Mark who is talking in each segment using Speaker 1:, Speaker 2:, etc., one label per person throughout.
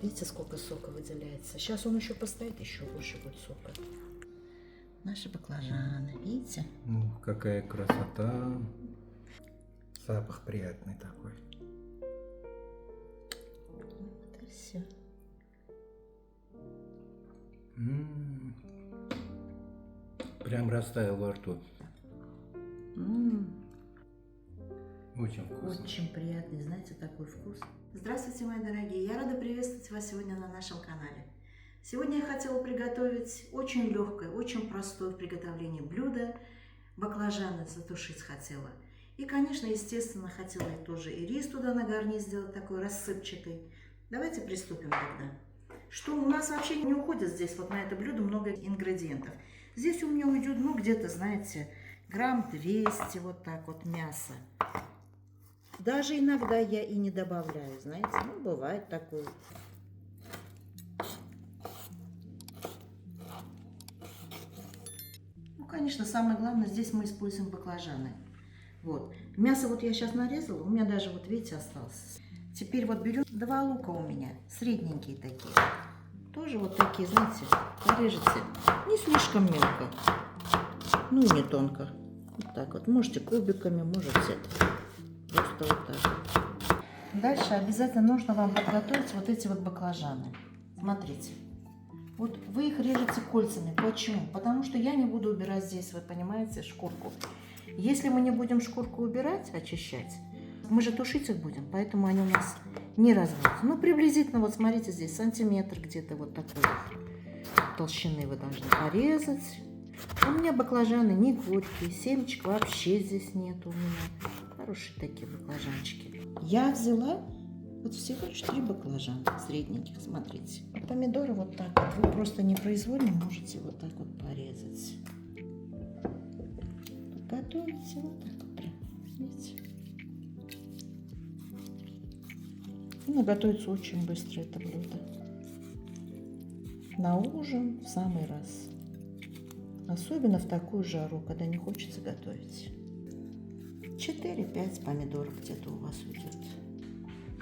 Speaker 1: Видите, сколько сока выделяется? Сейчас он еще постоит, еще больше будет сока. Наши баклажаны, видите?
Speaker 2: Какая красота. Запах приятный такой.
Speaker 1: Вот и все.
Speaker 2: Прям растаял во рту. Очень вкусно.
Speaker 1: Очень приятный, знаете, такой вкус. Здравствуйте, мои дорогие! Я рада приветствовать вас сегодня на нашем канале. Сегодня я хотела приготовить очень легкое, очень простое в приготовлении блюдо. Баклажаны затушить хотела. И, конечно, естественно, хотела я тоже и рис туда на гарнир сделать такой рассыпчатый. Давайте приступим тогда. Что у нас вообще не уходит здесь, вот на это блюдо много ингредиентов. Здесь у меня уйдет, ну, где-то, знаете, грамм 200 вот так вот мяса. Даже иногда я и не добавляю, знаете, ну, бывает такое. Ну, конечно, самое главное, здесь мы используем баклажаны. Вот. Мясо вот я сейчас нарезала, у меня даже, вот видите, осталось. Теперь вот берем 2 лука у меня, средненькие такие. Тоже вот такие, знаете, порежете. Не слишком мелко, ну и не тонко. Вот так вот, можете кубиками, можете просто вот так. Дальше обязательно нужно вам подготовить вот эти вот баклажаны. Смотрите. Вот вы их режете кольцами. Почему? Потому что я не буду убирать здесь, вы понимаете, шкурку. Если мы не будем шкурку убирать, очищать, мы же тушить их будем, поэтому они у нас не разводятся. Ну, приблизительно, вот смотрите, здесь сантиметр где-то вот такой толщины вы должны порезать. У меня баклажаны не горькие, семечек вообще здесь нет у меня. Хорошие такие баклажанчики. Я взяла вот всего лишь 3 баклажана средненьких, смотрите. А помидоры вот так вот, вы просто непроизвольно можете вот так вот порезать. Готовите вот так вот прям, видите. Ну, готовится очень быстро это блюдо. На ужин в самый раз. Особенно в такую жару, когда не хочется готовить. 4-5 помидоров где-то у вас уйдет.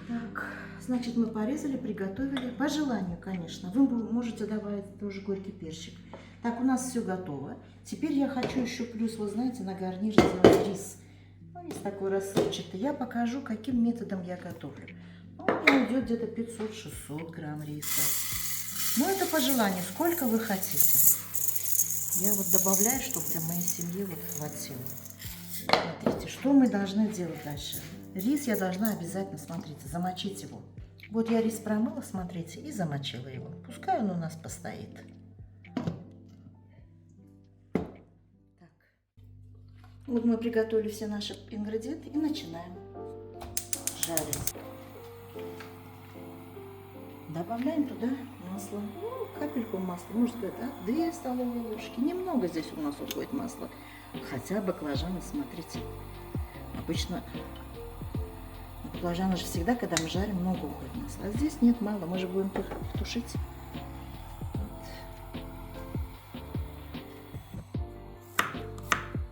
Speaker 1: Так, значит, мы порезали, приготовили. По желанию, конечно. Вы можете добавить тоже горький перчик. Так, у нас все готово. Теперь я хочу еще плюс, вы знаете, на гарнир сделать рис. Ну, рис такой рассыпчатый. Я покажу, каким методом я готовлю. Ну, у меня уйдет где-то 500-600 грамм риса. Ну, это по желанию, сколько вы хотите. Я вот добавляю, чтобы для моей семьи вот хватило. Смотрите, что мы должны делать дальше. Рис я должна обязательно, смотрите, замочить его. Вот я рис промыла, смотрите, и замочила его. Пускай он у нас постоит. Так. Вот мы приготовили все наши ингредиенты и начинаем жарить. Добавляем туда масло. Ну, капельку масла, можно сказать, 2 столовые ложки. Немного здесь у нас уходит масла. Хотя баклажаны, смотрите, обычно баклажаны же всегда, когда мы жарим, много уходит масла. А здесь нет, мало, мы же будем тушить.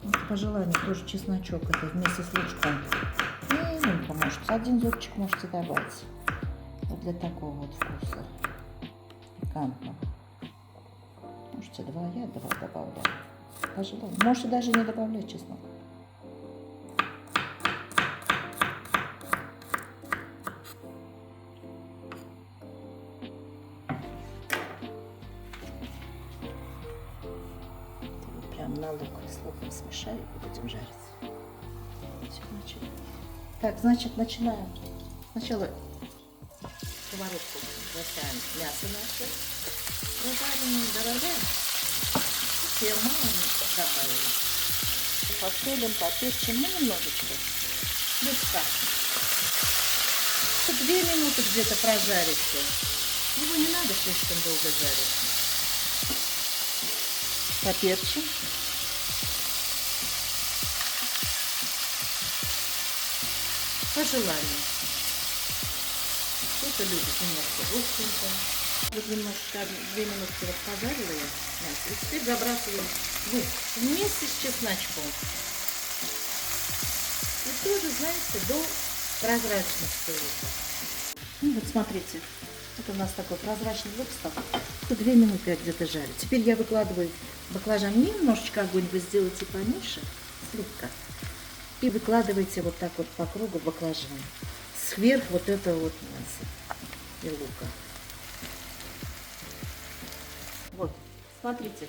Speaker 1: Вот, по желанию тоже чесночок это вместе с лучком. И он поможет. 1 зубчик можете добавить. Вот для такого вот вкуса. Пикантного. Можете 2, я 2 добавляю. По желанию. Можете даже не добавлять чеснок. Прям на лук с луком смешаю и будем жарить. Все, начали. Так, значит, начинаем. Сначала в сковородку бросаем мясо наше. Прожаренное добавляем. Я мало добавила. Посолим, поперчим, немножечко. Слегка. 2 минуты где-то прожарить. Его не надо слишком долго жарить. Поперчим. По желанию. Кто-то любит немножко остренько. Вот немножко 2 минутки вот пожарила я мясо. И теперь забрасываем вместе с чесночком. И тоже, знаете, до прозрачности. Ну вот смотрите, Вот у нас такой прозрачный лук стал. 2 минуты я где-то жарю. Теперь я выкладываю баклажан. Немножечко огонь вы сделаете поменьше, слегка. И выкладываете вот так вот по кругу баклажан. Сверх вот этого вот мяса и лука. Вот, смотрите.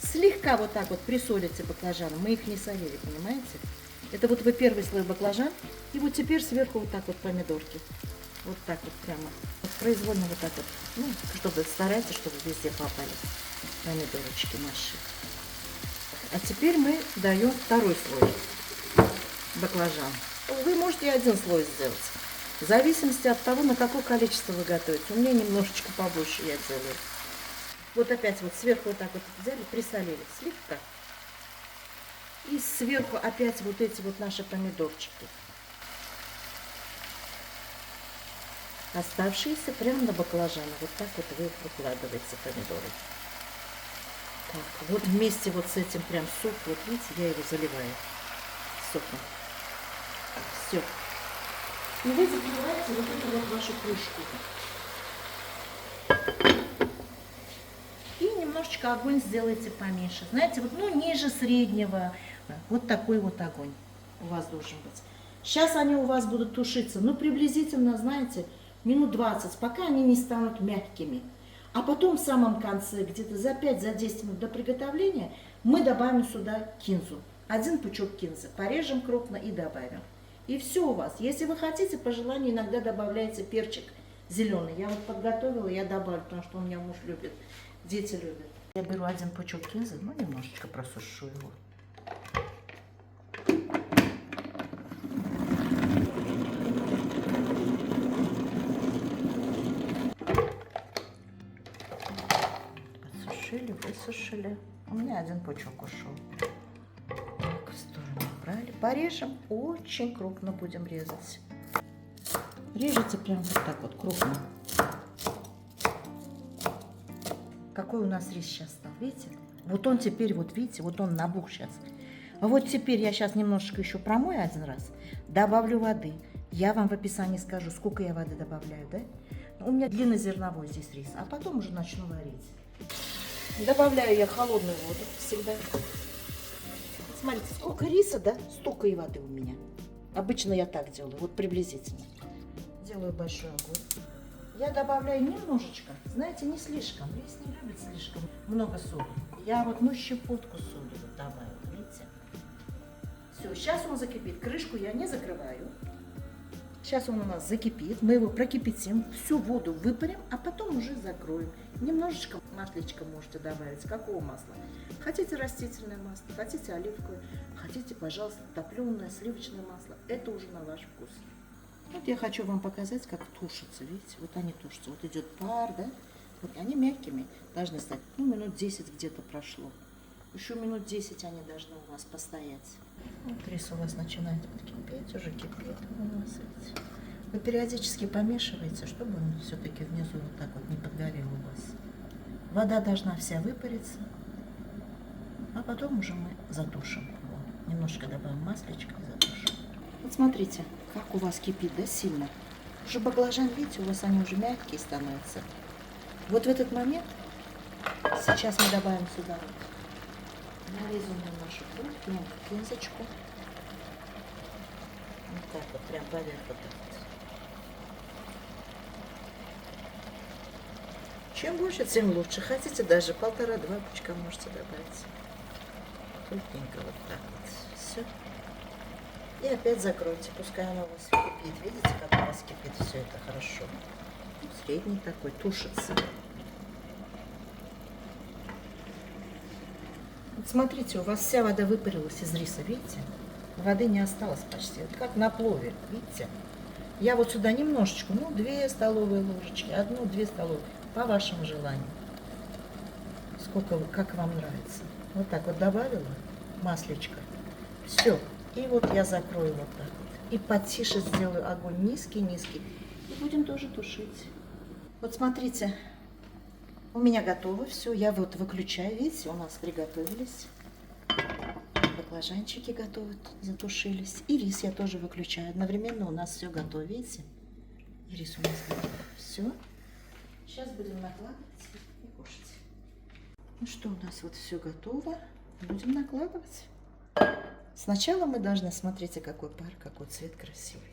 Speaker 1: Слегка вот так вот присолите баклажаны. Мы их не солили, понимаете? Это вот вы первый слой баклажан. И вот теперь сверху вот так вот помидорки. Вот так вот прямо. Вот произвольно вот так вот. Ну, чтобы старайтесь, чтобы везде попали помидорочки наши. А теперь мы даем второй слой баклажан. Вы можете и один слой сделать. В зависимости от того, на какое количество вы готовите. У меня немножечко побольше я делаю. Вот опять вот сверху вот так вот взяли, присолили слегка. И сверху опять вот эти вот наши помидорчики. Оставшиеся прямо на баклажаны. Вот так вот вы их выкладываете, помидоры. Так, вот вместе вот с этим прям суп, вот видите, я его заливаю соком. Все. И вы закрываете вот эту вот вашу крышку. И немножечко огонь сделайте поменьше. Знаете, вот ну ниже среднего. Вот такой вот огонь у вас должен быть. Сейчас они у вас будут тушиться, ну приблизительно, знаете, минут 20, пока они не станут мягкими. А потом в самом конце, где-то за 5-10 минут до приготовления, мы добавим сюда кинзу. Один пучок кинзы. Порежем крупно и добавим. И все у вас. Если вы хотите, по желанию иногда добавляется перчик зеленый. Я вот подготовила, я добавлю, потому что у меня муж любит, дети любят. Я беру один пучок кинзы, ну немножечко просушу его. Высушили. У меня один пучок ушел. Так, в сторону убрали. Порежем. Очень крупно будем резать. Режете прям вот так вот крупно. Какой у нас рис сейчас стал, видите? Вот он теперь, вот видите, вот он набух сейчас. А вот теперь я сейчас немножечко еще промою один раз. Добавлю воды. Я вам в описании скажу, сколько я воды добавляю, да? У меня длиннозерновой здесь рис. А потом уже начну варить. Добавляю я холодную воду всегда. Смотрите, сколько риса, да, столько и воды у меня. Обычно я так делаю, вот приблизительно. Делаю большой огонь. Я добавляю немножечко, знаете, не слишком. Рис не любит слишком много соли. Я вот, ну, щепотку соли вот добавила, видите. Все, сейчас он закипит. Крышку я не закрываю. Сейчас он у нас закипит, мы его прокипятим, всю воду выпарим, а потом уже закроем. Немножечко маслечка можете добавить. Какого масла? Хотите растительное масло, хотите оливковое, хотите, пожалуйста, топленое, сливочное масло. Это уже на ваш вкус. Вот я хочу вам показать, как тушатся. Видите, вот они тушатся. Вот идет пар, да? Вот они мягкими должны стать. Ну, минут 10 где-то прошло. Еще минут 10 они должны у вас постоять. Вот рис у вас начинает кипеть, уже кипит у нас. Видите. Вы периодически помешиваете, чтобы он все-таки внизу вот так вот не подгорел у вас. Вода должна вся выпариться, а потом уже мы затушим. Вот. Немножко добавим маслечко и затушим. Вот смотрите, как у вас кипит, да, сильно. Уже баклажан, видите, у вас они уже мягкие становятся. Вот в этот момент сейчас мы добавим сюда нарезанную нашу кинзочку. Вот так вот, прям поверх вот так вот. Чем больше, тем лучше. Хотите, даже 1,5-2 пучка можете добавить. Крупненько вот так вот. Все. И опять закройте, пускай оно у вас кипит. Видите, как у вас кипит все это хорошо. Средний такой, тушится. Вот смотрите, у вас вся вода выпарилась из риса, видите? Воды не осталось почти. Это как на плове, видите? Я вот сюда немножечко, ну, 2 столовые ложечки, 1-2 столовые, по вашему желанию. Сколько, как вам нравится. Вот так вот добавила маслечко. Все. И вот я закрою вот так вот. И потише сделаю огонь низкий-низкий. И будем тоже тушить. Вот смотрите, у меня готово все. Я вот выключаю. Видите, у нас приготовились. Баклажанчики готовы, затушились. И рис я тоже выключаю. Одновременно у нас все готово. Видите? И рис у нас готов. Все. Сейчас будем накладывать и кушать. Ну что, у нас вот все готово. Будем накладывать. Сначала мы должны, смотрите, какой пар, какой цвет красивый.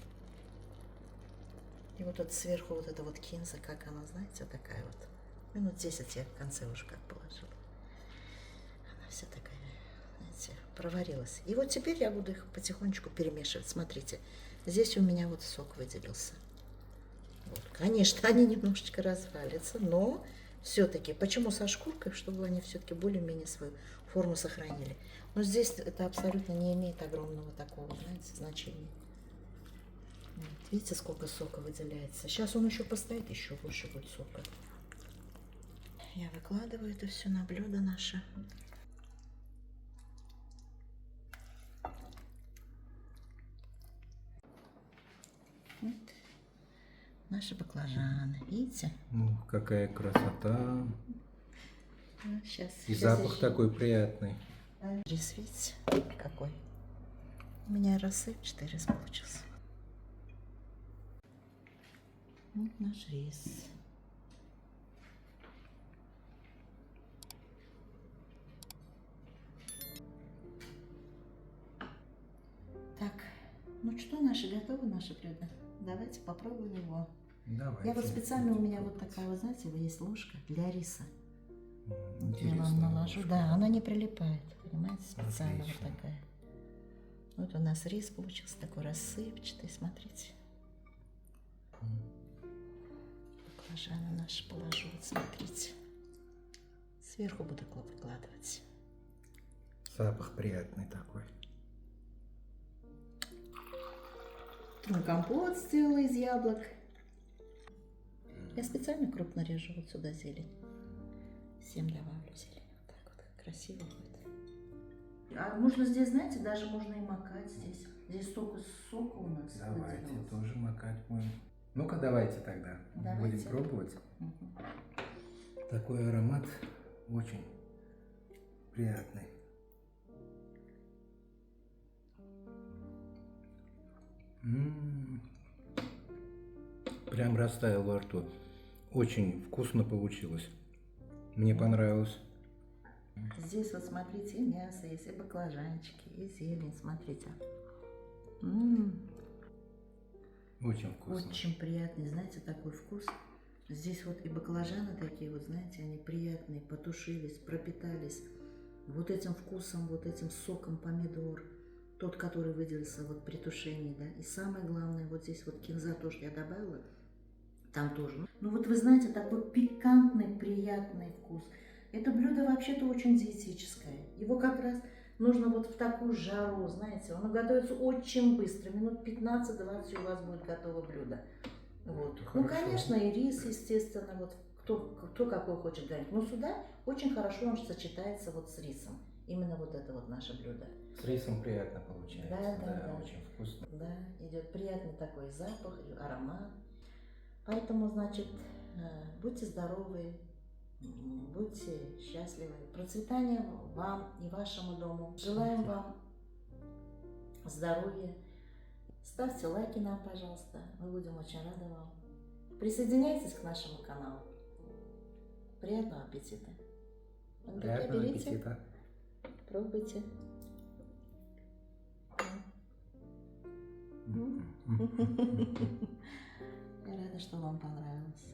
Speaker 1: И вот тут сверху вот эта вот кинза, как она, знаете, такая вот. Минут 10 я в конце уже как положила. Она вся такая, знаете, проварилась. И вот теперь я буду их потихонечку перемешивать. Смотрите, здесь у меня вот сок выделился. Вот. Конечно, они немножечко развалятся, но все-таки, почему со шкуркой, чтобы они все-таки более-менее свою форму сохранили. Но здесь это абсолютно не имеет огромного такого, знаете, значения. Вот. Видите, сколько сока выделяется. Сейчас он еще постоит, еще больше будет сока. Я выкладываю это все на блюдо наше. Вот. Наши баклажаны, видите?
Speaker 2: Ну, какая красота.
Speaker 1: Сейчас.
Speaker 2: И запах такой приятный.
Speaker 1: Рис, видите, какой? У меня рассыпчатый рис получился. Вот наш рис. Так, ну что, наши готовы, наши блюда? Давайте попробуем его.
Speaker 2: Давайте.
Speaker 1: Я вот специально, у меня вот такая, вот, знаете, есть ложка для риса. Вот я вам
Speaker 2: Интересная
Speaker 1: наложу.
Speaker 2: ложка.
Speaker 1: Да, она не прилипает, понимаете, специально
Speaker 2: Отлично.
Speaker 1: вот такая. Вот у нас рис получился такой рассыпчатый, смотрите. Баклажаны наши положу, вот смотрите. Сверху буду выкладывать.
Speaker 2: Запах приятный такой.
Speaker 1: Компот сделала из яблок. Я специально крупно режу вот сюда зелень. Всем добавлю зелень. Вот так вот красиво будет. А можно здесь, знаете, даже можно и макать здесь. Здесь столько сока у нас.
Speaker 2: Давайте
Speaker 1: выделилось.
Speaker 2: тоже макать будем. Ну-ка, давайте тогда.
Speaker 1: Давайте.
Speaker 2: Будем пробовать.
Speaker 1: Мгм.
Speaker 2: Такой аромат очень приятный. Прям растаял во рту. Очень вкусно получилось. Мне понравилось.
Speaker 1: Здесь вот смотрите, и мясо есть, и баклажанчики, и зелень, смотрите.
Speaker 2: Очень вкусно.
Speaker 1: Очень приятный, знаете, такой вкус. Здесь вот и баклажаны такие вот, знаете, они приятные, потушились, пропитались вот этим вкусом, вот этим соком помидор. Тот, который выделился вот при тушении, да. И самое главное, вот здесь вот кинза тоже я добавила, там тоже. Ну вот вы знаете, такой пикантный, приятный вкус. Это блюдо вообще-то очень диетическое. Его как раз нужно вот в такую жару, знаете, оно готовится очень быстро, минут 15-20 у вас будет готово блюдо. Вот. Ну,
Speaker 2: Хорошо.
Speaker 1: конечно, и рис, естественно, вот кто какой хочет готовить. Но сюда очень хорошо он сочетается вот с рисом. Именно вот это вот наше блюдо.
Speaker 2: С рисом приятно получается.
Speaker 1: Да.
Speaker 2: Очень вкусно.
Speaker 1: Да, идет приятный такой запах и аромат. Поэтому, значит, будьте здоровы, будьте счастливы. Процветания вам и вашему дому. Желаем вам здоровья. Ставьте лайки нам, пожалуйста. Мы будем очень рады вам. Присоединяйтесь к нашему каналу. Приятного аппетита.
Speaker 2: Приятного
Speaker 1: Берите,
Speaker 2: аппетита.
Speaker 1: пробуйте. Я рада, что вам понравилось.